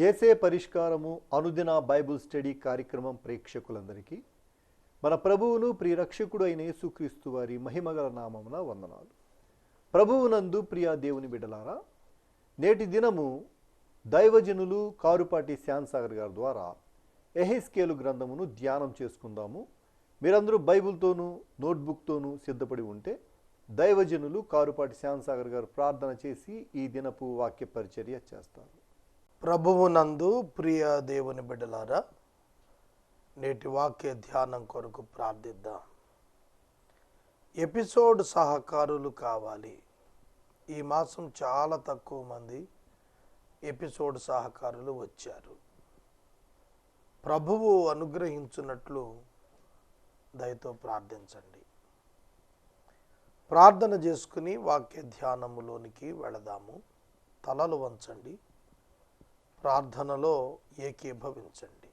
ఏసే పరిష్కారము అనుదిన Bible study కార్యక్రమం ప్రేక్షకులందరికీ మన ప్రభువును ప్రియరక్షకుడు అయిన యేసుక్రీస్తు వారి మహిమగల నామమున వందనాలు. ప్రభువునందు ప్రియ దేవుని బిడ్డలారా, నేటి దినము దైవజనులు కారుపాటి శ్యాన్సాగర్ గారి ద్వారా ఎహెస్కేలు గ్రంథమును ధ్యానం చేసుకుందాము. మీరందరూ బైబిల్తోనూ నోట్బుక్తోనూ సిద్ధపడి ఉంటే దైవజనులు కారుపాటి శ్యాన్సాగర్ గారు ప్రార్థన చేసి ఈ దినపు వాక్య పరిచర్య చేస్తారు. ప్రభువునందు ప్రియ దేవుని బిడ్డలారా, నేటి వాక్య ధ్యానం కొరకు ప్రార్థిద్దాం. ఎపిసోడ్ సహకారులు కావాలి. ఈ మాసం చాలా తక్కువ మంది ఎపిసోడ్ సహకారులు వచ్చారు. ప్రభువు అనుగ్రహించున్నట్లు దయతో ప్రార్థించండి. ప్రార్థన చేసుకుని వాక్య ధ్యానములోనికి వెళదాము. తలలు వంచండి, ప్రార్థనలో ఏకీభవించండి.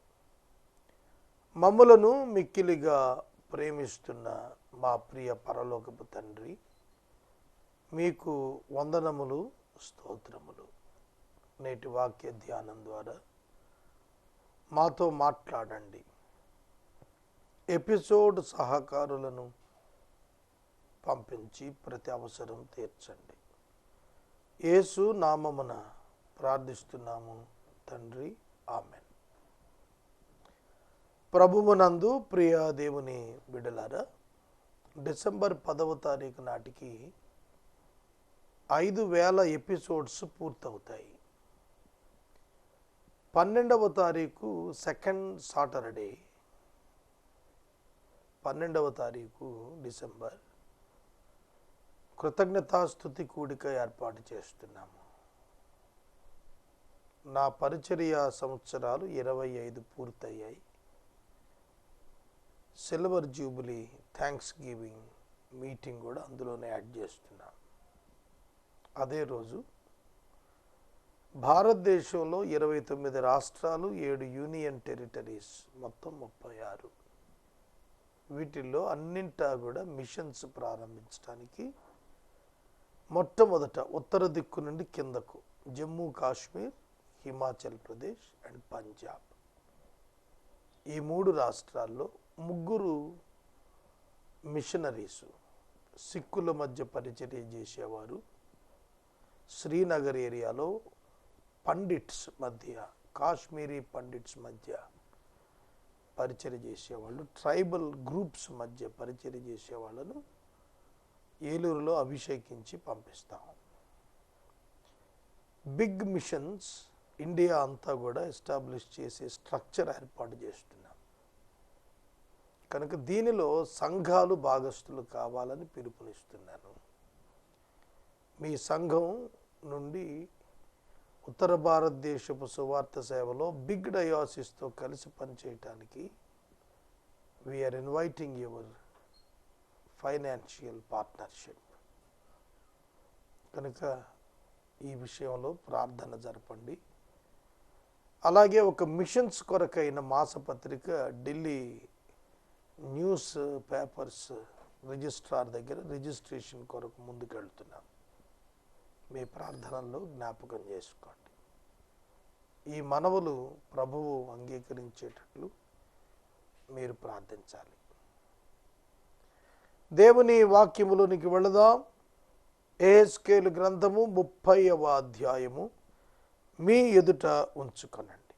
మమ్ములను మిక్కిలిగా ప్రేమిస్తున్న మా ప్రియ పరలోకపు తండ్రి, మీకు వందనములు, స్తోత్రములు. నేటి వాక్య ధ్యానం ద్వారా మాతో మాట్లాడండి. ఎపిసోడ్ సహకారులను పంపించి ప్రతి అవసరం తీర్చండి. యేసు నామమున ప్రార్థిస్తున్నాము తండ్రి, ఆమెన్. ప్రభువునందు ప్రియ దేవుని బిడ్డలారా, డిసెంబర్ 10వ తారీఖు నాటికి 5000 ఎపిసోడ్స్ పూర్తవుతాయి. 12వ తారీఖు సెకండ్ సాటర్డే, 12వ తారీఖు డిసెంబర్ కృతజ్ఞతాస్తుతి కూడిక ఏర్పాటు చేస్తున్నాము. నా పరిచర్య సంవత్సరాలు 25 పూర్తయ్యాయి. Silver jubilee thanks giving meeting కూడా అందులోనే యాడ్ చేస్తున్నాం. అదే రోజు భారతదేశంలో 29 రాష్ట్రాలు, 7 యూనియన్ టెరిటరీస్, మొత్తం 36. వీటిల్లో అన్నింటా కూడా మిషన్స్ ప్రారంభించడానికి మొట్టమొదట ఉత్తర దిక్కు నుండి కిందకు జమ్మూ కాశ్మీర్, హిమాచల్ ప్రదేశ్ అండ్ పంజాబ్, ఈ 3 రాష్ట్రాల్లో 3 మిషనరీసు సిక్కుల మధ్య పరిచర్య చేసేవారు, శ్రీనగర్ ఏరియాలో పండిట్స్ మధ్య, కాశ్మీరీ పండిట్స్ మధ్య పరిచర్య చేసేవాళ్ళు, ట్రైబల్ గ్రూప్స్ మధ్య పరిచర్య చేసేవాళ్ళను ఏలూరులో అభిషేకించి పంపిస్తాం. బిగ్ మిషన్స్ ఇండియా అంతా కూడా ఎస్టాబ్లిష్ చేసే స్ట్రక్చర్ ఏర్పాటు చేస్తున్నాం. కనుక దీనిలో సంఘాలు భాగస్థులు కావాలని పిలుపునిస్తున్నాను. మీ సంఘం నుండి ఉత్తర భారతదేశపు సువార్త సేవలో బిగ్ డయాసిస్తో కలిసి పనిచేయటానికి we are inviting your financial partnership. కనుక ఈ విషయంలో ప్రార్థన జరపండి. అలాగే ఒక మిషన్స్ కొరకైన మాసపత్రిక ఢిల్లీ న్యూస్ పేపర్స్ రిజిస్ట్రార్ దగ్గర రిజిస్ట్రేషన్ కొరకు ముందుకెళ్తున్నాం. మీ ప్రార్థనల్లో జ్ఞాపకం చేసుకోండి. ఈ మనవులు ప్రభువు అంగీకరించేటట్లు మీరు ప్రార్థించాలి. దేవుని వాక్యములోనికి వెళదాం. ఎహెస్కేలు గ్రంథము 30వ అధ్యాయము మీ ఎదుట ఉంచుకొనండి.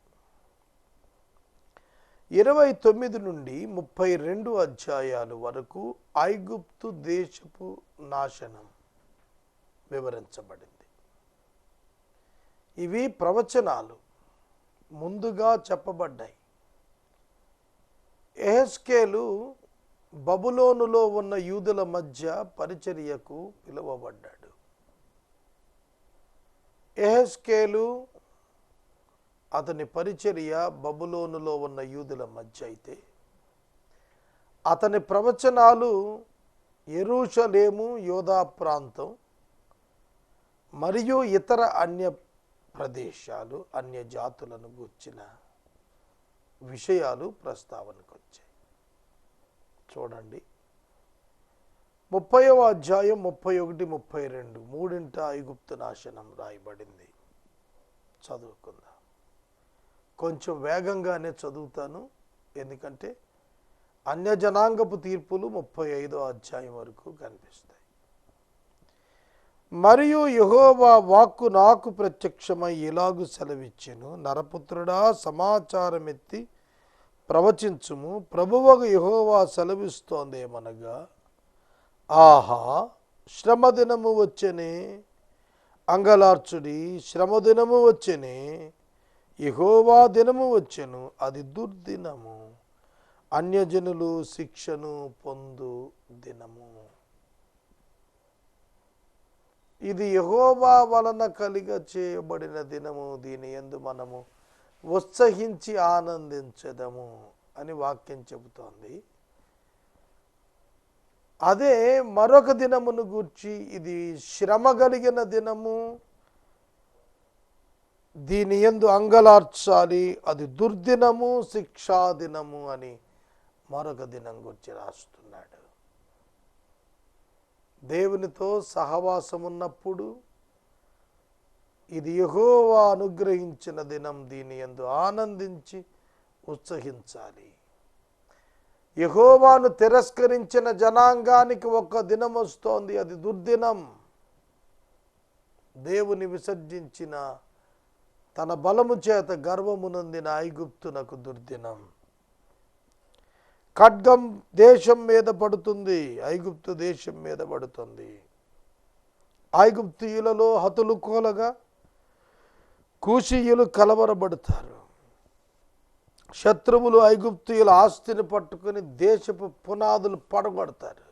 29 నుండి 32 అధ్యాయాలు వరకు ఐగుప్తు దేశపు నాశనం వివరించబడింది. ఇవి ప్రవచనాలు ముందుగా చెప్పబడ్డాయి. ఎహెస్కేలు బబులోనులో ఉన్న యూదుల మధ్య పరిచర్యకు పిలువబడ్డాడు. ఎహెస్కేలు అతని పరిచర్య బబులోనులో ఉన్న యూదుల మధ్య అయితే, అతని ప్రవచనాలు యెరూషలేము, యోధా ప్రాంతం మరియు ఇతర అన్య ప్రదేశాలు, అన్య జాతులను గూర్చిన విషయాలు ప్రస్తావనకు వచ్చాయి. చూడండి, 30వ అధ్యాయం 31, 32 మూడింట ఐగుప్తు నాశనం రాయబడింది. చదువుకుందాం. కొంచెం వేగంగానే చదువుతాను, ఎందుకంటే అన్యజనాంగపు తీర్పులు 35వ అధ్యాయం వరకు కనిపిస్తాయి. మరియు యెహోవా వాక్కు నాకు ప్రత్యక్షమై ఇలాగు సెలవిచ్చెను, నరపుత్రుడా, సమాచారమెత్తి ప్రవచించుము. ప్రభువగు యెహోవా సెలవిస్తోందేమనగా, ఆహా, శ్రమదినము వచ్చెనే, అంగలార్చుడి, శ్రమదినము వచ్చెనే, యెహోవా దినము వచ్చెను, అది దుర్దినము, అన్యజనులు శిక్షను పొందు దినము. ఇది యెహోవా వలన కలిగ చేయబడిన దినము, దీని యందు మనము ఉత్సహించి ఆనందించెదము అని వాక్యం చెబుతోంది. అదే మరొక దినమును గూర్చి, ఇది శ్రమ కలిగిన దినము, దీని యందు అంగలార్చాలి, అది దుర్దినము, శిక్షా దినము అని మరొక దినం గురించి రాస్తున్నాడు. దేవునితో సహవాసం ఉన్నప్పుడు ఇది యెహోవా అనుగ్రహించిన దినం, దీని యందు ఆనందించి ఉత్సహించాలి. యెహోవాను తిరస్కరించిన జనాంగానికి ఒక దినం వస్తోంది, అది దుర్దినం. దేవుని విసర్జించిన, తన బలము చేత గర్వమునొందిన ఐగుప్తునకు దుర్దినం. ఖడ్గం దేశం మీద పడుతుంది, ఐగుప్తు దేశం మీద పడుతుంది. ఐగుప్తీయులలో హతులు కోలగా కూషీయులు కలవరబడతారు. శత్రువులు ఐగుప్తీయుల ఆస్తిని పట్టుకుని దేశపు పునాదులు పడగొడతారు.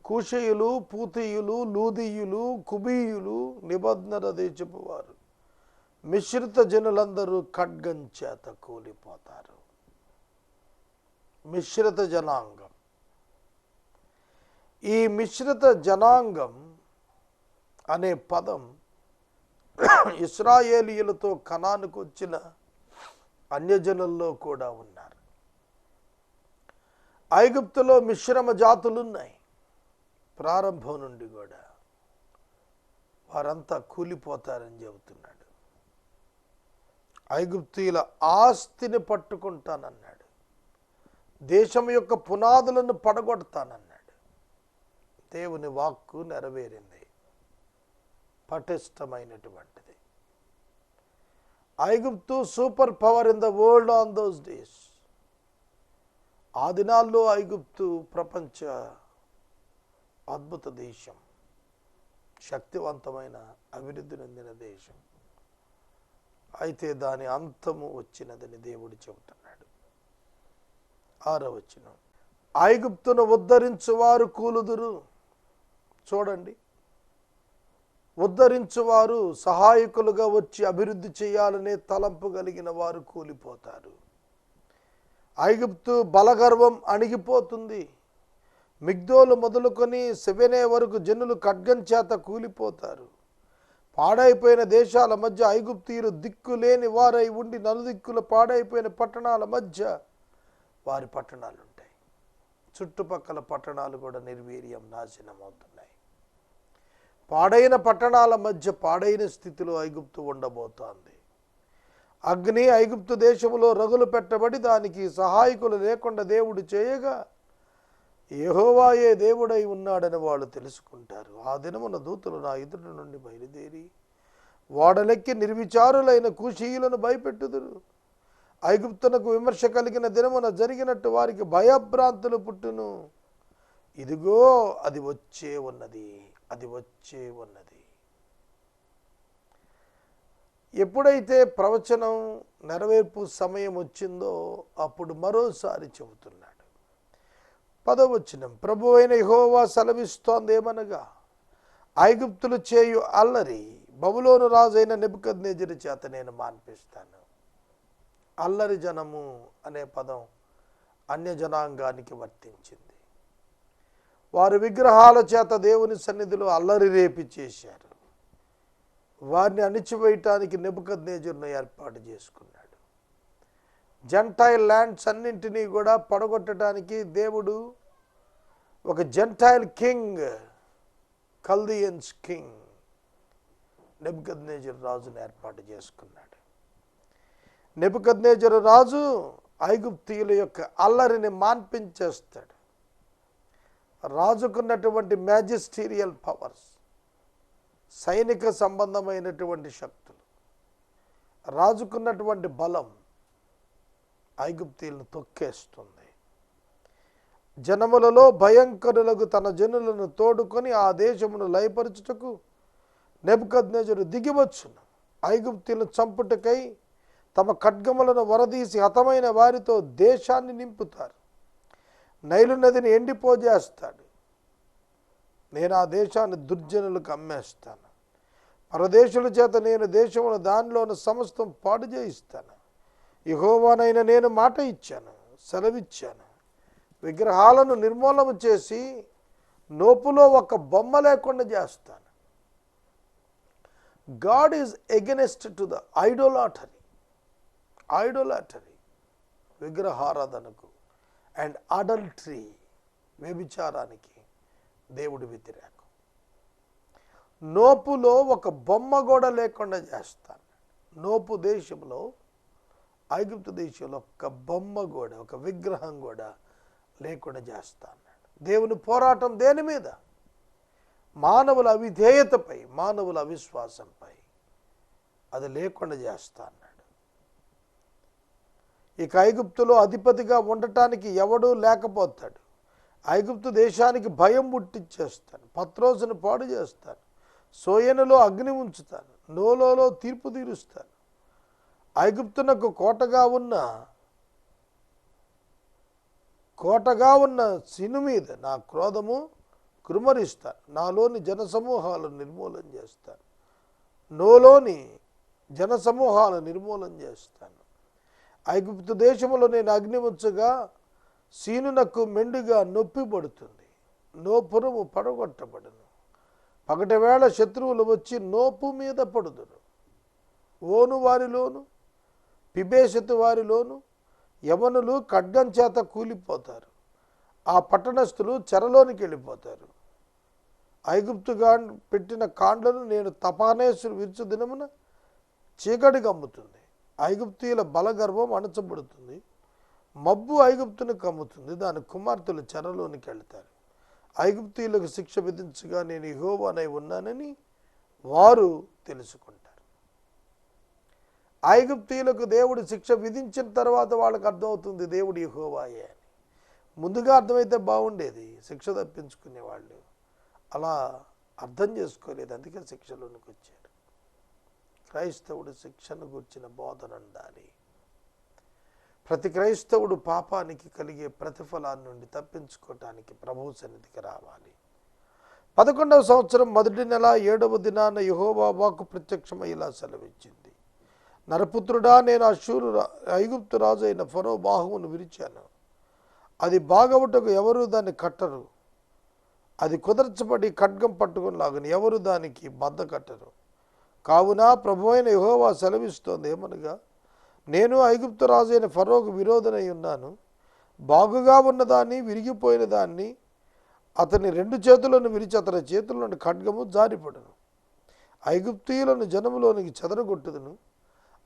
కూషీయులు, పూతీయులు, లూదీయులు, కుబీయులు, నిబంధన దేశపు వారు, మిశ్రిత జనులందరూ ఖడ్గం చేత కూలిపోతారు. మిశ్రిత జనాంగం. ఈ మిశ్రిత జనాంగం అనే పదం ఇశ్రాయేలీయులతో కనానుకు వచ్చిన అన్యజనుల్లో కూడా ఉన్నారు. ఐగుప్తులో మిశ్రమ జాతులున్నాయి. ప్రారంభం నుండి కూడా వారంతా కూలిపోతారని చెబుతున్నాడు. ఐగుప్తీయుల ఆస్తిని పట్టుకుంటానన్నాడు. దేశం యొక్క పునాదులను పడగొడతానన్నాడు. దేవుని వాక్కు నెరవేరింది, పటిష్టమైనటువంటిది. ఐగుప్తు super power in the world on those days. ఆ దినాల్లో ఐగుప్తు ప్రపంచ అద్భుత దేశం, శక్తివంతమైన అభివృద్ధి చెందిన దేశం. అయితే దాని అంతము వచ్చినదని దేవుడు చెబుతున్నాడు. 6వ వచనం, ఐగుప్తును ఉద్ధరించువారు కూలుదురు. చూడండి, ఉద్ధరించువారు సహాయకులుగా వచ్చి అభివృద్ధి చేయాలనే తలంపు కలిగిన వారు కూలిపోతారు. ఐగుప్తు బలగర్వం అణిగిపోతుంది. మిగ్దోలు మొదలుకొని సెవెనే వరకు జనులు ఖడ్గం చేత కూలిపోతారు. పాడైపోయిన దేశాల మధ్య ఐగుప్తీయులు దిక్కులేని వారై ఉండి నలుదిక్కుల పాడైపోయిన పట్టణాల మధ్య వారి పట్టణాలు ఉంటాయి. చుట్టుపక్కల పట్టణాలు కూడా నిర్వీర్యం, నాశనం అవుతున్నాయి. పాడైన పట్టణాల మధ్య పాడైన స్థితిలో ఐగుప్తు ఉండబోతోంది. అగ్ని ఐగుప్తు దేశంలో రగులు పెట్టబడి దానికి సహాయకులు లేకుండా దేవుడు చేయగా యెహోవాయే దేవుడై ఉన్నాడని వాళ్ళు తెలుసుకుంటారు. ఆ దినమున దూతలు నా ఎదుట నుండి బయలుదేరి వాడలెక్కి నిర్విచారులైన కూషీయులను భయపెట్టుదురు. ఐగుప్తునకు విమర్శ కలిగిన దినమున జరిగినట్టు వారికి భయభ్రాంతులు పుట్టును. ఇదిగో అది వచ్చే ఉన్నది, అది వచ్చే ఉన్నది. ఎప్పుడైతే ప్రవచనం నెరవేర్పు సమయం వచ్చిందో అప్పుడు మరోసారి చెబుతున్నాడు. 10వ వచనం, ప్రభు అయిన యెహోవా సెలవిస్తోందేమనగా, ఐగుప్తులు చేయు అల్లరి బబులోను రాజైన నెబుకద్నెజరు చేత నేను మాన్పిస్తాను. అల్లరి జనము అనే పదం అన్యజనాంగానికి వర్తించింది. వారు విగ్రహాల చేత దేవుని సన్నిధిలో అల్లరి రేపి చేశారు. వారిని అణిచివేయటానికి నెబుకద్నెజరును ఏర్పాటు చేసుకున్నాడు. జెంటైల్ ల్యాండ్స్ అన్నింటినీ కూడా పడగొట్టడానికి దేవుడు ఒక జెంటైల్ కింగ్, కల్దియన్స్ కింగ్ నెబుకద్నెజరు రాజును ఏర్పాటు చేసుకున్నాడు. నెబుకద్నెజరు రాజు ఐగుప్తీయుల యొక్క అల్లరిని మాన్పించేస్తాడు. రాజుకున్నటువంటి మ్యాజిస్టీరియల్ పవర్స్, సైనిక సంబంధమైనటువంటి శక్తులు, రాజుకున్నటువంటి బలం ఐగుప్తీయులను తొక్కేస్తుంది. జనములలో భయంకరులకు తన జనులను తోడుకొని ఆ దేశమును లయపరచుటకు నెబుకద్నెజరు దిగివచ్చును. ఐగుప్తీయులను చంపుటకై తమ ఖడ్గములను వరదీసి హతమైన వారితో దేశాన్ని నింపుతారు. నైలు నదిని ఎండిపోజేస్తాడు. నేను ఆ దేశాన్ని దుర్జనులకు అమ్మేస్తాను. పరదేశుల చేత నేను దేశమును దానిలోని సమస్తం పాడు చేయిస్తాను. యెహోవానైన నేను మాట ఇచ్చాను, సెలవిచ్చాను. విగ్రహాలను నిర్మూలన చేసి నోపులో ఒక బొమ్మ లేకుండా చేస్తాను. God is against to the idolatry విగ్రహారాధనకు అండ్ అడల్టరీ వ్యభిచారానికి దేవుడు వ్యతిరేకం. నోపులో ఒక బొమ్మ కూడా లేకుండా చేస్తాను. నోపు దేశంలో, ఐగుప్తు దేశంలో ఒక బొమ్మ కూడా, ఒక విగ్రహం కూడా లేకుండా చేస్తాను. దేవుని పోరాటం దేని మీద? మానవుల అవిధేయతపై, మానవుల అవిశ్వాసంపై. అది లేకుండా చేస్తా అన్నాడు. ఇక ఐగుప్తులో అధిపతిగా ఉండటానికి ఎవడూ లేకపోతాడు. ఐగుప్తు దేశానికి భయం పుట్టించేస్తాను. పత్రోసును పాడు చేస్తాను. సోయనులో అగ్ని ఉంచుతాను. నోలోలో తీర్పు తీరుస్తాను. ఐగుప్తునకు కోటగా ఉన్న సిను మీద నా క్రోధము కురుమరిస్తాను. నాలోని జనసమూహాలను నిర్మూలన చేస్తాను. నోలోని జనసమూహాలను నిర్మూలన చేస్తాను. ఐగుప్తు దేశంలో నేను అగ్ని ఉంచగా సీనునకు మెండుగా నొప్పి పడుతుంది. నోపురము పడగొట్టబడును. పగటి వేళ శత్రువులు వచ్చి నోపు మీద పడుదురు. ఓను వారిలోను, పిబేషతు వారిలోను యవనులు ఖడ్గం చేత కూలిపోతారు. ఆ పట్టణస్థులు చెరలోనికి వెళ్ళిపోతారు. ఐగుప్తుగా పెట్టిన కాండ్లను నేను తపానేశ్వరు విరుచు దినమున చీకటి కమ్ముతుంది. ఐగుప్తీయుల బలగర్వం అణచబడుతుంది. మబ్బు ఐగుప్తును కమ్ముతుంది. దాని కుమార్తెలు చెరలోనికి వెళ్తారు. ఐగుప్తీయులకు శిక్ష విధించగా నేను యెహోవానై ఉన్నానని వారు తెలుసుకుంటారు. ఐగుప్తీయులకు దేవుడు శిక్ష విధించిన తర్వాత వాళ్ళకి అర్థమవుతుంది దేవుడు యెహోవాయే అని. ముందుగా అర్థమైతే బాగుండేది, శిక్ష తప్పించుకునేవాళ్ళు. అలా అర్థం చేసుకోలేదు, అందుకే శిక్షలోనికి వచ్చారు. క్రైస్తవుడు శిక్షను గురించిన బోధన ఉండాలి. ప్రతి క్రైస్తవుడు పాపానికి కలిగే ప్రతిఫలాన్ని నుండి తప్పించుకోవటానికి ప్రభువు సన్నిధికి రావాలి. 11వ సంవత్సరం 1వ నెల 7వ దినాన యెహోవా వాక్కు ప్రత్యక్షమై ఇలా సెలవిచ్చింది. నరపుత్రుడా, నేను ఐగుప్తు రాజు అయిన ఫరో బాహువును విరిచాను. అది బాగవుటకు ఎవరు దాన్ని కట్టరు. అది కుదర్చబడి ఖడ్గం పట్టుకుని లాగుని ఎవరు దానికి బద్ద కట్టరు. కావున ప్రభువైన యెహోవా సెలవిస్తోంది ఏమనగా, నేను ఐగుప్తు రాజు అయిన ఫరోకు విరోధనై ఉన్నాను. బాగుగా ఉన్నదాన్ని, విరిగిపోయిన దాన్ని అతని 2 చేతులను విరిచి అతని చేతుల్లోని ఖడ్గము జారిపడును. ఐగుప్తీయులను జనములోనికి చెదరగొట్టుదును,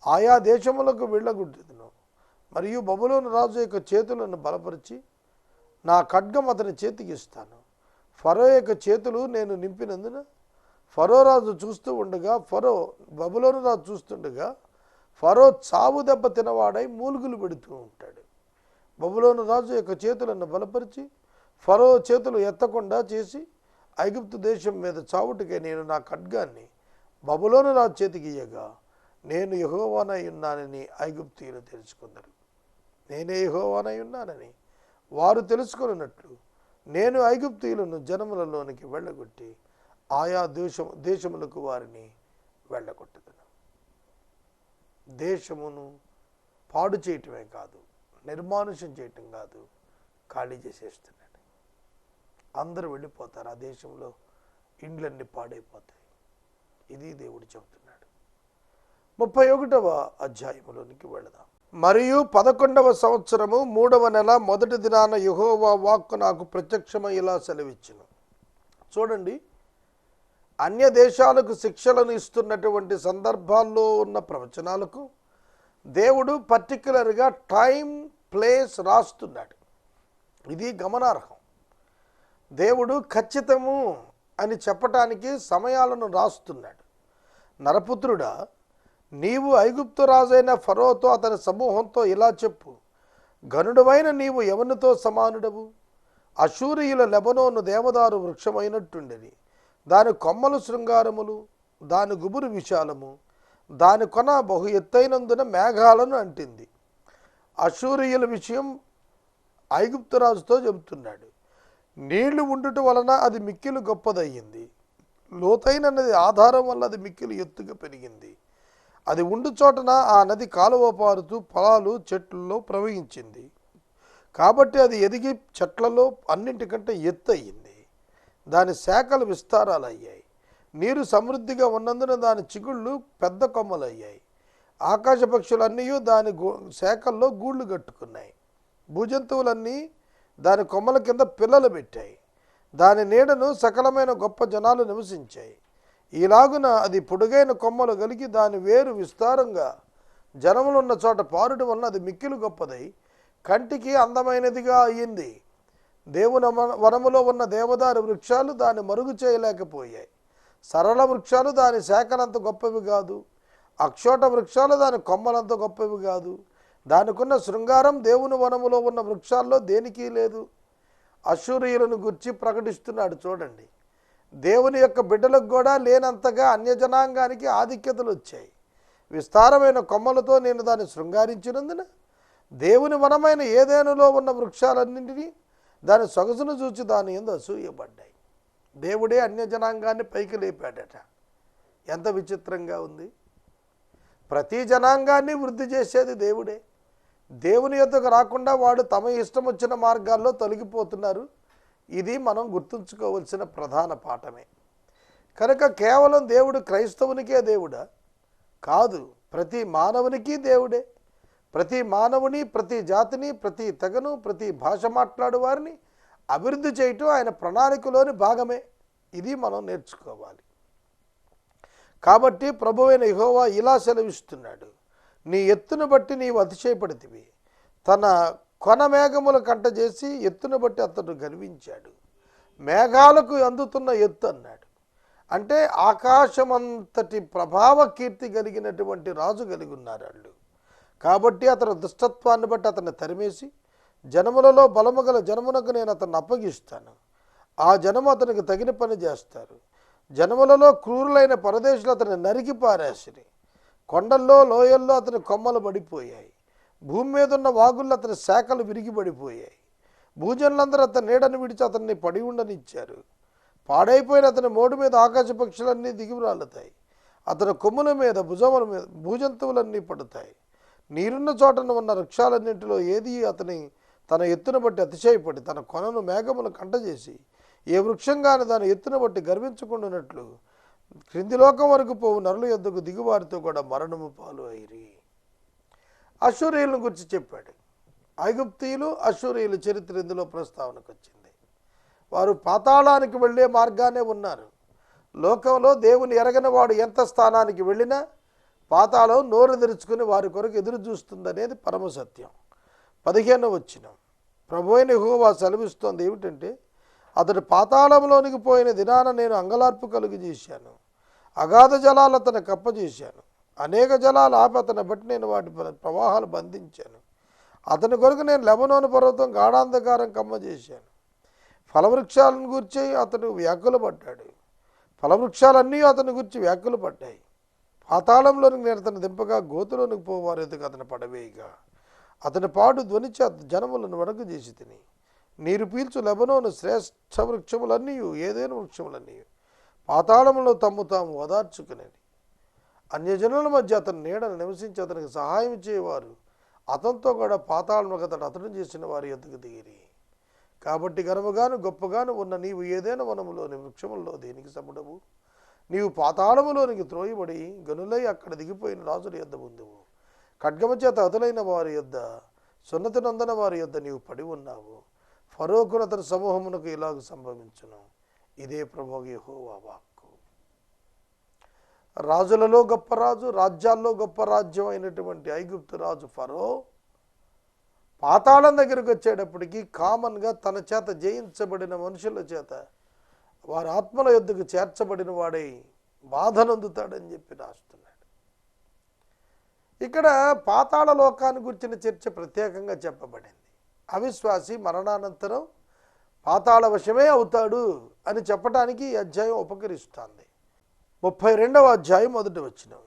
ఆయా దేశములకు వెళ్ళగొట్టుదును. మరియు బబులోను రాజు యొక్క చేతులను బలపరిచి నా ఖడ్గం అతని చేతికి ఇస్తాను. ఫరో యొక్క చేతులు నేను నింపినందున ఫరో రాజు చూస్తూ ఉండగా, బబులోను రాజు చూస్తుండగా ఫరో చావు దెబ్బ తినవాడై మూలుగులు పెడుతూ ఉంటాడు. బబులోను రాజు యొక్క చేతులను బలపరిచి ఫరో చేతులు ఎత్తకుండా చేసి ఐగుప్తు దేశం మీద చావుటికే నేను నా ఖడ్గాన్ని బబులోను రాజు చేతికి ఇయ్యగా నేను యెహోవానై ఉన్నానని ఐగుప్తీయులు తెలుసుకున్నారు. నేనే యెహోవానై ఉన్నానని వారు తెలుసుకున్నట్లు నేను ఐగుప్తీయులను జనములలోనికి వెళ్ళగొట్టి ఆయా దేశములకు వారిని వెళ్ళగొట్టుదును. దేశమును పాడు చేయటమే కాదు, నిర్మానుష్యం చేయటం కాదు, ఖాళీ చేసేస్తున్నాడు. అందరూ వెళ్ళిపోతారు. ఆ దేశంలో ఇండ్లన్నీ పాడైపోతాయి. ఇది దేవుడు చెబుతున్నాడు. 31వ అధ్యాయములోనికి వెళదాం. మరియు 11వ సంవత్సరము 3వ నెల 1వ దినాన యెహోవా వాక్కు నాకు ప్రత్యక్షమై ఇలా సెలవిచ్చెను. చూడండి, అన్య దేశాలకు శిక్షలను ఇస్తున్నటువంటి సందర్భాల్లో ఉన్న ప్రవచనాలకు దేవుడు పర్టిక్యులర్గా టైం ప్లేస్ రాస్తున్నాడు. ఇది గమనార్హం. దేవుడు ఖచ్చితము అని చెప్పటానికి సమయాలను రాస్తున్నాడు. నరపుత్రుడా, నీవు ఐగుప్తు రాజైన ఫరోతో అతని సమూహంతో ఇలా చెప్పు, గనుడవైన నీవు ఎవనితో సమానుడవు? అశూరియుల లెబనోను దేవదారు వృక్షమైనట్టుండెని. దాని కొమ్మలు శృంగారములు, దాని గుబురు విశాలము, దాని కొన బహు ఎత్తైనందున మేఘాలను అంటింది. అశూరియుల విషయం ఐగుప్తు రాజుతో చెబుతున్నాడు. నీళ్లు ఉండుట వలన అది మిక్కిలు గొప్పదయ్యింది. లోతైన నది ఆధారం వల్ల అది మిక్కిలు ఎత్తుగా పెరిగింది. అది ఉండు చోటన ఆ నది కాలువ పారుతూ పొలాలు చెట్లలో ప్రవహించింది. కాబట్టి అది ఎదిగి చెట్లలో అన్నింటికంటే ఎత్తు అయ్యింది. దాని శాఖలు విస్తారాలు అయ్యాయి. నీరు సమృద్ధిగా ఉన్నందున దాని చిగుళ్ళు పెద్ద కొమ్మలు అయ్యాయి. ఆకాశ పక్షులన్నీ దాని శాఖల్లో గూళ్ళు కట్టుకున్నాయి. భూజంతువులన్నీ దాని కొమ్మల కింద పిల్లలు పెట్టాయి. దాని నీడను సకలమైన గొప్ప జనాలు నివసించాయి. ఈలాగున అది పొడుగైన కొమ్మలు కలిగి దాని వేరు విస్తారంగా జనములున్న చోట పారుట వలన అది మిక్కిలు గొప్పదై కంటికి అందమైనదిగా అయ్యింది. దేవుని వనములో ఉన్న దేవదారు వృక్షాలు దాన్ని మరుగు చేయలేకపోయాయి. సరళ వృక్షాలు దాని శాఖలంత గొప్పవి కాదు. అక్షోట వృక్షాలు దాని కొమ్మలంత గొప్పవి కాదు. దానికున్న శృంగారం దేవుని వనములో ఉన్న వృక్షాల్లో దేనికి లేదు. అశూరియులను గురించి ప్రకటిస్తున్నాడు. చూడండి, దేవుని యొక్క బిడ్డలకు కూడా లేనంతగా అన్యజనాంగానికి ఆధిక్యతలు వచ్చాయి. విస్తారమైన కొమ్మలతో నేను దాన్ని శృంగారించినందున దేవుని వనమైన ఏదేనులో ఉన్న వృక్షాలన్నింటినీ దాని సొగసును చూచి దాని యందు అసూయపడ్డాయి. దేవుడే అన్యజనాంగాన్ని పైకి లేపాడట. ఎంత విచిత్రంగా ఉంది. ప్రతి జనాంగాన్ని వృద్ధి చేసేది దేవుడే. దేవుని యొద్దకు రాకుండా వాడు తమ ఇష్టం వచ్చిన మార్గాల్లో తొలగిపోతున్నారు. ఇది మనం గుర్తుంచుకోవలసిన ప్రధాన పాఠమే. కనుక కేవలం దేవుడు క్రైస్తవునికే దేవుడా? కాదు, ప్రతి మానవునికి దేవుడే. ప్రతి మానవుని, ప్రతి జాతిని, ప్రతి తెగను, ప్రతి భాష మాట్లాడు వారిని అభివృద్ధి చేయటం ఆయన ప్రణాళికలోని భాగమే. ఇది మనం నేర్చుకోవాలి. కాబట్టి ప్రభువైన యెహోవా ఇలా సెలవిస్తున్నాడు, నీ ఎత్తును బట్టి నీవు అతిశయపడితివి. తన కొన మేఘముల కంట చేసి ఎత్తును బట్టి అతడు గర్వించాడు. మేఘాలకు అందుతున్న ఎత్తు అన్నాడు. అంటే ఆకాశమంతటి ప్రభావ కీర్తి కలిగినటువంటి రాజు కలిగి ఉన్నారు వాళ్ళు. కాబట్టి అతని దుష్టత్వాన్ని బట్టి అతన్ని తరిమేసి జనములలో బలము గల జనమునకు నేను అతన్ని అప్పగిస్తాను. ఆ జనము అతనికి తగిన పని చేస్తారు. జనములలో క్రూరులైన పరదేశులు అతన్ని నరికి పారేసిరి. కొండల్లో లోయల్లో అతని కొమ్మలు పడిపోయాయి. భూమి మీద ఉన్న వాగుల్లో అతని శాఖలు విరిగిపడిపోయాయి. భూజనులందరూ అతని నీడను విడిచి అతన్ని పడి ఉండనిచ్చారు. పాడైపోయిన అతని మోడు మీద ఆకాశ పక్షులన్నీ దిగిరాలుతాయి. అతని కొమ్ముల మీద భుజముల మీద భూజంతువులన్నీ పడతాయి. నీరున్న చోటన ఉన్న వృక్షాలన్నింటిలో ఏది అతని తన ఎత్తును బట్టి అతిశయపడి తన కొనను మేఘములు కంటజేసి ఏ వృక్షంగానే దాని ఎత్తును బట్టి గర్వించుకుంటున్నట్లు క్రింది లోకం వరకు పోవు నరుల యొద్దకు దిగువారితో కూడా మరణము పాలు అయిరి. అశూరియులను గురించి చెప్పాడు. ఐగుప్తీయులు అశూరియులు చరిత్ర ఇందులో ప్రస్తావనకు వచ్చింది. వారు పాతాళానికి వెళ్ళే మార్గానే ఉన్నారు. లోకంలో దేవుని ఎరగని వాడు ఎంత స్థానానికి వెళ్ళినా పాతాళం నోరు తెరుచుకుని వారి కొరకు ఎదురు చూస్తుందనేది పరమసత్యం. 15వ వచనం ప్రభువైన యెహోవా సెలవిస్తోంది ఏమిటంటే, అతడు పాతాళంలోనికి పోయిన దినాన నేను అంగలార్పు కలుగు చేశాను. అగాధ జలాలు అతను కప్పజేశాను. అనేక జలాలు ఆపి అతను బట్టి నేను వాటి ప్రవాహాలు బంధించాను. అతని కొరకు నేను లెబనోను పర్వతం గాఢాంధకారం కమ్మజేశాను. ఫలవృక్షాలను గురించి అతను వ్యాకులు పడ్డాడు. ఫలవృక్షాలన్నీ అతని గురించి వ్యాకులు పడ్డాయి. పాతాళంలోనికి నేను అతను దింపగా గోతులోనికి పోవారు ఎదుగు అతను పడవేయగా అతని పాడు ధ్వనించి జనములను వణకు చేసి తిని నీరు పీల్చు లెబనోను శ్రేష్ఠ వృక్షములన్నీ ఏదైనా వృక్షములన్నీ పాతాళంలో తమ్ము తాము ఓదార్చుకునేది. అన్యజనుల మధ్య అతని నీడను నివసించి అతనికి సహాయం చేయవారు అతనితో కూడా పాతాళంలోకి అతను చేసిన వారి ఎద్దుకు దిగిరి. కాబట్టి ఘనముగాను గొప్పగాను ఉన్న నీవు ఏదైనా వనములోని వృక్షముల్లో దేనికి సముడవు? నీవు పాతాళములోనికి త్రోయబడి గనులై అక్కడ దిగిపోయిన రాజుల యొద్ద ఉందువు. ఖడ్గము చేత అతులైన వారి యొద్ద సున్నతి నొందన వారి యొద్ద నీవు పడి ఉన్నావు. ఫరోకును అతని సమూహమునకు ఇలాగ సంభవించును. ఇదే ప్రభువు యెహోవా వాక్కు. రాజులలో గొప్ప రాజు, రాజ్యాల్లో గొప్ప రాజ్యం అయినటువంటి ఐగుప్తు రాజు ఫరో పాతాళం దగ్గరికి వచ్చేటప్పటికి కామన్గా తన చేత జయించబడిన మనుషుల చేత వారి ఆత్మల యొద్దకు చేర్చబడిన వాడై బాధ నొందుతాడని చెప్పి రాస్తున్నాడు. ఇక్కడ పాతాళ లోకాన్ని గురించిన చర్చ ప్రత్యేకంగా చెప్పబడింది. అవిశ్వాసి మరణానంతరం పాతాళ వశమే అవుతాడు అని చెప్పడానికి ఈ అధ్యాయం ఉపకరిస్తుంది. 32వ అధ్యాయం 1వ వచనం.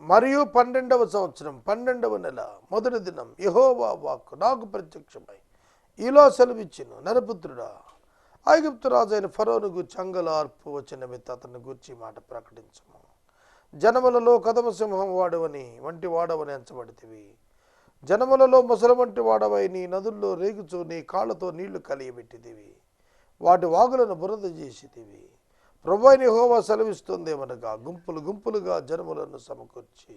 మరియు 12వ సంవత్సరం 12వ నెల 1వ దినం యెహోవా వాక్కు నాకు ప్రత్యక్షమై ఈలో సెలవిచ్చెను, నరపుత్రుడా, ఐగుప్తు రాజైన ఫరోను గూర్చి అంగలార్పు వచ్చిన అతన్ని గూర్చి మాట ప్రకటించము. జనములలో కదమ సింహం వంటి వాడవని ఎంచబడితివి. జనములలో మొసలు వంటి వాడవై నీ నదుల్లో రేగుచూ నీ కాళ్ళతో నీళ్లు కలియబెట్టిదివి. వాటి వాగులను బురద చేసితివి. ప్రభువైన యెహోవా సెలవిస్తుందేమనగా, గుంపులు గుంపులుగా జనములను సమకూర్చి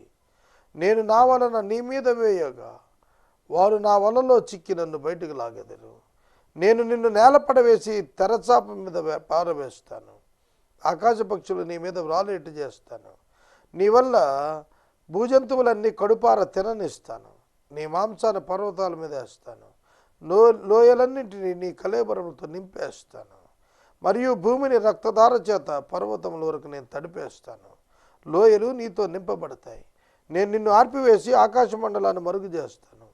నేను నా వలన నీ మీద వేయగా వారు నా వలలో చిక్కి నన్ను బయటకు లాగెదరు. నేను నిన్ను నేలపడవేసి తెరచాప మీద పారవేస్తాను. ఆకాశ పక్షులు నీ మీద వ్రాలేటు చేస్తాను. నీ వల్ల భూజంతువులన్నీ కడుపార తిననిస్తాను. నీ మాంసాన్ని పర్వతాల మీద వేస్తాను. లోయలన్నింటినీ నీ కళేబరములతో నింపేస్తాను. మరియు భూమిని రక్తధార చేత పర్వతముల వరకు నేను తడిపేస్తాను. లోయలు నీతో నింపబడతాయి. నేను నిన్ను ఆర్పివేసి ఆకాశ మండలాన్ని మరుగు చేస్తాను.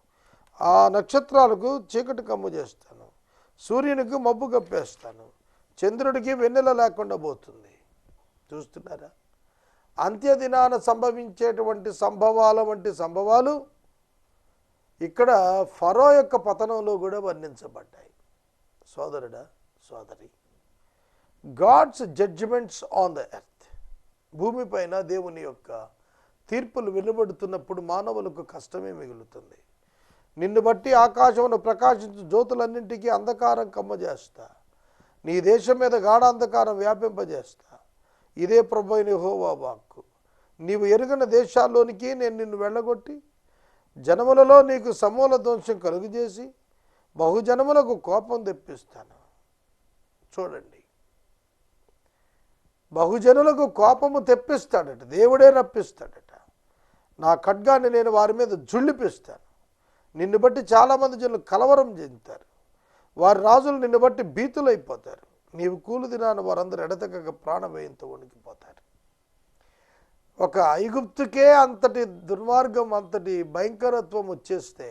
ఆ నక్షత్రాలకు చీకటి కమ్ము చేస్తాను. సూర్యునికి మబ్బు కప్పేస్తాను. చంద్రుడికి వెన్నెల లేకుండా పోతుంది. చూస్తున్నారా? అంత్యదినాన సంభవించేటువంటి సంభవాల వంటి సంభవాలు ఇక్కడ ఫరో యొక్క పతనంలో కూడా వర్ణించబడ్డాయి. సోదరుడా, సోదరి, God's judgements on the earth, భూమిపైన దేవుని యొక్క తీర్పులు వినబడుతున్నప్పుడు మానవులకు కష్టమే మిగులుతుంది. నిన్ను బట్టి ఆకాశమును ప్రకాశించు జ్యోతులన్నింటికీ అంధకారం కమ్మజేస్తా. నీ దేశం మీద గాఢ అంధకారం వ్యాపింపజేస్తా. ఇదే ప్రభువైన యెహోవా వాక్కు. నీవు ఎరుగని దేశాల్లోనికి నేను నిన్ను వెళ్ళగొట్టి జనములలో నీకు సమూల ధ్వంసం కలుగజేసి బహుజనములకు కోపం తెప్పిస్తాను. చూడండి, బహుజనులకు కోపము తెప్పిస్తాడట, దేవుడే రప్పిస్తాడట. నా ఖడ్గాన్ని నేను వారి మీద జుళ్ళిపిస్తాను. నిన్ను బట్టి చాలామంది జనులు కలవరం చెందుతారు. వారి రాజులు నిన్ను బట్టి భీతులైపోతారు. నీవు కూలు దినాన వారందరూ ఎడతెగక ప్రాణభయంతో వణికిపోతారు. ఒక ఐగుప్తుకే అంతటి దుర్మార్గం, అంతటి భయంకరత్వం వచ్చేస్తే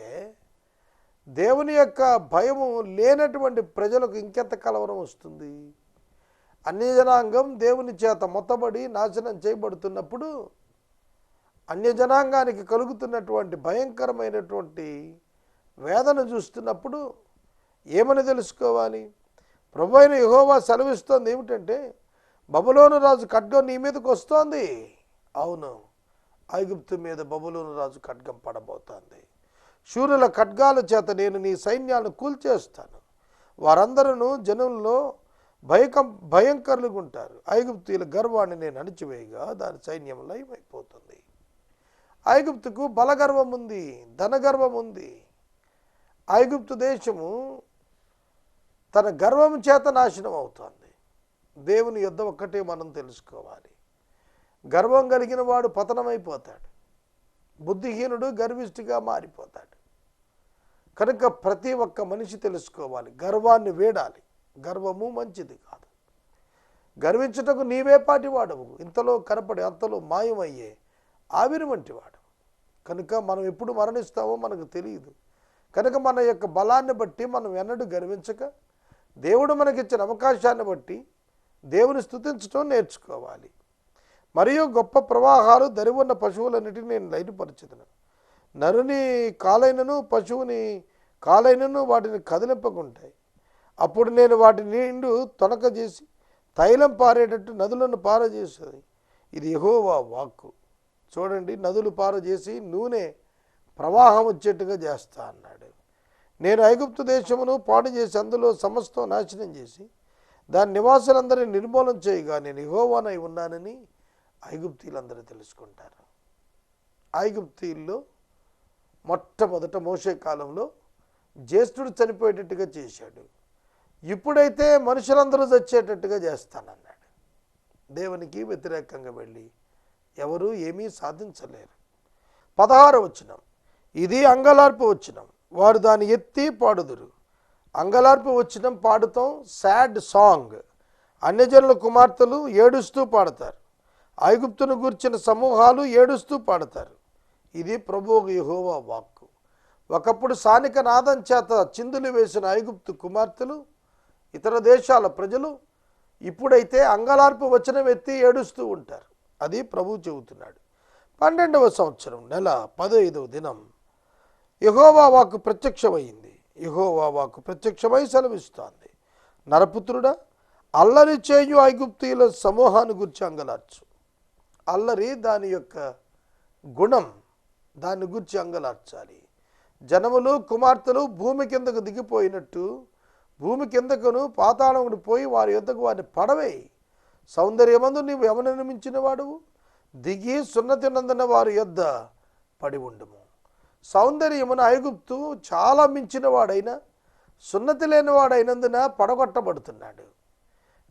దేవుని యొక్క భయము లేనటువంటి ప్రజలకు ఇంకెంత కలవరం వస్తుంది? అన్యజనాంగం దేవుని చేత మొత్తబడి నాశనం చేయబడుతున్నప్పుడు అన్యజనాంగానికి కలుగుతున్నటువంటి భయంకరమైనటువంటి వేదన చూస్తున్నప్పుడు ఏమని తెలుసుకోవాలి? ప్రభువైన యెహోవా సెలవిస్తోంది ఏమిటంటే, బబులోను రాజు ఖడ్గం నీ మీదకి వస్తోంది. అవును, ఐగుప్తు మీద బబులోను రాజు ఖడ్గం పడబోతోంది. శూరుల ఖడ్గాల చేత నేను నీ సైన్యాలను కూల్చేస్తాను. వారందరూ జనుల్లో భయంకరులుగా ఉంటారు. ఐగుప్తీయుల గర్వాన్ని నేను అణిచివేయగా దాని సైన్యం లయమైపోతుంది. ఐగుప్తుకు బలగర్వం ఉంది, ధనగర్వం ఉంది. ఐగుప్తు దేశము తన గర్వం చేత నాశనం అవుతోంది. దేవుని యొద్ద ఒక్కటే మనం తెలుసుకోవాలి, గర్వం కలిగిన వాడు పతనమైపోతాడు. బుద్ధిహీనుడు గర్విష్ఠిగా మారిపోతాడు. కనుక ప్రతి ఒక్క మనిషి తెలుసుకోవాలి, గర్వాన్ని వీడాలి. గర్వము మంచిది కాదు. గర్వించుటకు నీవే పాటి వాడవు, ఇంతలో కనపడి అంతలో మాయమయ్యే ఆవిరి వంటి వాడు. కనుక మనం ఎప్పుడు మరణిస్తామో మనకు తెలియదు. కనుక మన యొక్క బలాన్ని బట్టి మనం ఎన్నడూ గర్వించక దేవుడు మనకిచ్చిన అవకాశాన్ని బట్టి దేవుని స్తుతించడం నేర్చుకోవాలి. మరియు గొప్ప ప్రవాహాలు దరివున్న పశువులన్నిటిని నేను లైటుపరచుదును. నరుని కాలైనను పశువుని కాలైనను వాటిని కదిలింపకుంటాయి. అప్పుడు నేను వాటి నిండు తొనక చేసి తైలం పారేటట్టు నదులను పారజేస్తుంది. ఇది యెహోవా వాక్కు. చూడండి, నదులు పారజేసి నూనె ప్రవాహం వచ్చేట్టుగా చేస్తా అన్నాడు. నేను ఐగుప్తు దేశమును పాడు చేసి అందులో సమస్తం నాశనం చేసి దాని నివాసులందరినీ నిర్మూలన చేయగా నేను యెహోవానై ఉన్నానని ఐగుప్తీయులందరూ తెలుసుకుంటారు. ఐగుప్తీయుల్లో మొట్టమొదట మోషే కాలంలో జ్యేష్ఠుడు చనిపోయేటట్టుగా చేశాడు. ఇప్పుడైతే మనుషులందరూ చచ్చేటట్టుగా చేస్తానన్నాడు. దేవునికి వ్యతిరేకంగా వెళ్ళి ఎవరు ఏమీ సాధించలేరు. 16వ వచనం, ఇది అంగలార్పు వచనం, వారు దాన్ని ఎత్తి పాడుదురు. అంగలార్పు వచనం పాడుతాం, సాడ్ సాంగ్. అన్యజనుల కుమార్తెలు ఏడుస్తూ పాడతారు. ఐగుప్తును గూర్చిన సమూహాలు ఏడుస్తూ పాడతారు. ఇది ప్రభువు యెహోవా వాక్కు. ఒకప్పుడు స్థానిక నాదం చేత చిందులు వేసిన ఐగుప్తు కుమార్తెలు, ఇతర దేశాల ప్రజలు ఇప్పుడైతే అంగలార్పు వచనం ఎత్తి ఏడుస్తూ ఉంటారు. అది ప్రభువు చెబుతున్నాడు. 12వ సంవత్సరం నెల 15వ దినం యెహోవా వాక్కు ప్రత్యక్షమైంది. యెహోవా వాక్కు ప్రత్యక్షమై సెలవిస్తోంది, నరపుత్రుడా, అల్లరి చేయు ఐగుప్తీయుల సమూహాన్ని గురించి అంగలార్చు. అల్లరి దాని యొక్క గుణం, దాన్ని గురించి అంగలార్చాలి. జనములు కుమార్తెలు భూమి కిందకు దిగిపోయినట్టు భూమి కిందకును పాతాళమును పోయి వారి యొద్దకు వారిని పడవేయి. సౌందర్యమందు నీవు ఎవరిని మించిన వాడువు, దిగి సున్నతి నందున వారి యొద్ద పడి ఉండుము. సౌందర్యమున ఐగుప్తు చాలా మించిన వాడైనా సున్నతి లేని వాడైనందున పడగొట్టబడుతున్నాడు.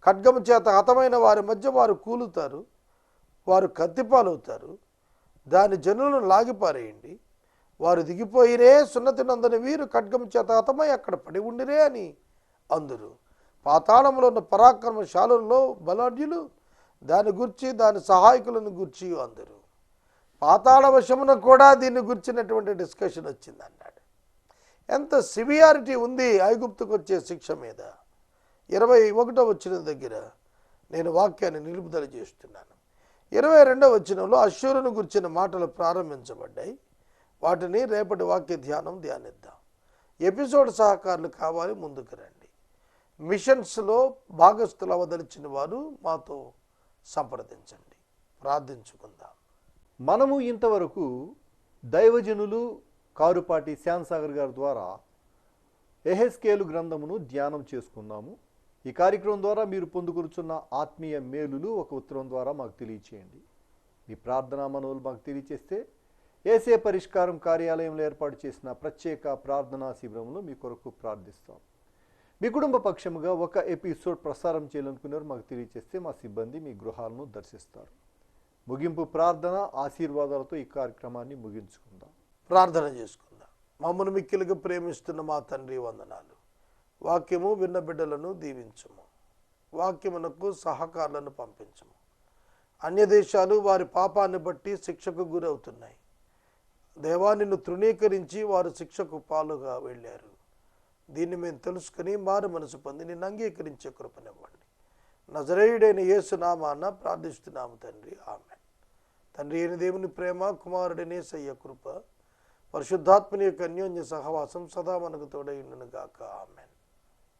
ఖడ్గము చేత హతమైన వారి మధ్య వారు కూలుతారు, వారు కత్తిపాలవుతారు. దాని జనులను లాగిపారేయండి. వారు దిగిపోయిరే, సున్నతి నందని వీరు ఖడ్గము చేత హతమై అక్కడ పడి ఉండిరే అని అందురు. పాతాళంలో ఉన్న పరాక్రమశాలుల్లో బలాఢ్యులు దాని గురించి దాని సహాయకులను గురించి అందరు. పాతాళ వశమున కూడా దీన్ని గురించినటువంటి డిస్కషన్ వచ్చింది అన్నాడు. ఎంత సివియారిటీ ఉంది ఐగుప్తుకు వచ్చే శిక్ష మీద. 21వ వచనం దగ్గర నేను వాక్యాన్ని నిలుపుదల చేస్తున్నాను. 22వ వచనంలో అష్షూరును గురించిన మాటలు ప్రారంభించబడ్డాయి. వాటిని రేపటి వాక్య ధ్యానిద్దాం. ఎపిసోడ్ సహకారులు కావాలి, ముందుకు రండి. మిషన్స్లో భాగస్థులు అవదలిచిన వారు మాతో సంప్రదించండి. ప్రార్థించుకుందాం. మనము ఇంతవరకు దైవజనులు కారుపాటి శ్యామ్సాగర్ గారి ద్వారా యెహెజ్కేలు గ్రంథమును ధ్యానం చేసుకున్నాము. ఈ కార్యక్రమం ద్వారా మీరు పొందుకొనుచున్న ఆత్మీయ మేలులు ఒక ఉత్తరం ద్వారా మాకు తెలియచేయండి. మీ ప్రార్థనా మనవులు మాకు తెలియచేస్తే ఏసే పరిష్కారం కార్యాలయంలో ఏర్పాటు చేసిన ప్రత్యేక ప్రార్థనా శిబిరంలో మీ కొరకు ప్రార్థిస్తాం. మీ కుటుంబ పక్షముగా ఒక ఎపిసోడ్ ప్రసారం చేయాలనుకున్నారు మాకు తెలియచేస్తే మా సిబ్బంది మీ గృహాలను దర్శిస్తారు. ముగింపు ప్రార్థన ఆశీర్వాదాలతో ఈ కార్యక్రమాన్ని ముగించుకుందాం. ప్రార్థన చేసుకుందాం. మమ్మల్ని మిక్కిలుగా ప్రేమిస్తున్న మా తండ్రి, వందనాలు. వాక్యము విన్న బిడ్డలను దీవించము. వాక్యమునకు సహకారులను పంపించము. అన్య దేశాలు వారి పాపాన్ని బట్టి శిక్షకు గురవుతున్నాయి. దేవా, నిన్ను తృణీకరించి వారు శిక్షకు పాలుగా వెళ్ళారు. దీన్ని మేము తెలుసుకుని మారు మనసు పొంది నిన్ను అంగీకరించే కృపనివ్వండి. నజరేయుడైన యేసు నామాన ప్రార్థిస్తున్నాము తండ్రి, ఆమేన్. తండ్రి అయిన దేవుని ప్రేమ, కుమారుడైన యేసయ్య కృప, పరిశుద్ధాత్మని యొక్క అన్యోన్య సహవాసం సదా మనకు తోడై ఉండును గాక. ఆమేన్.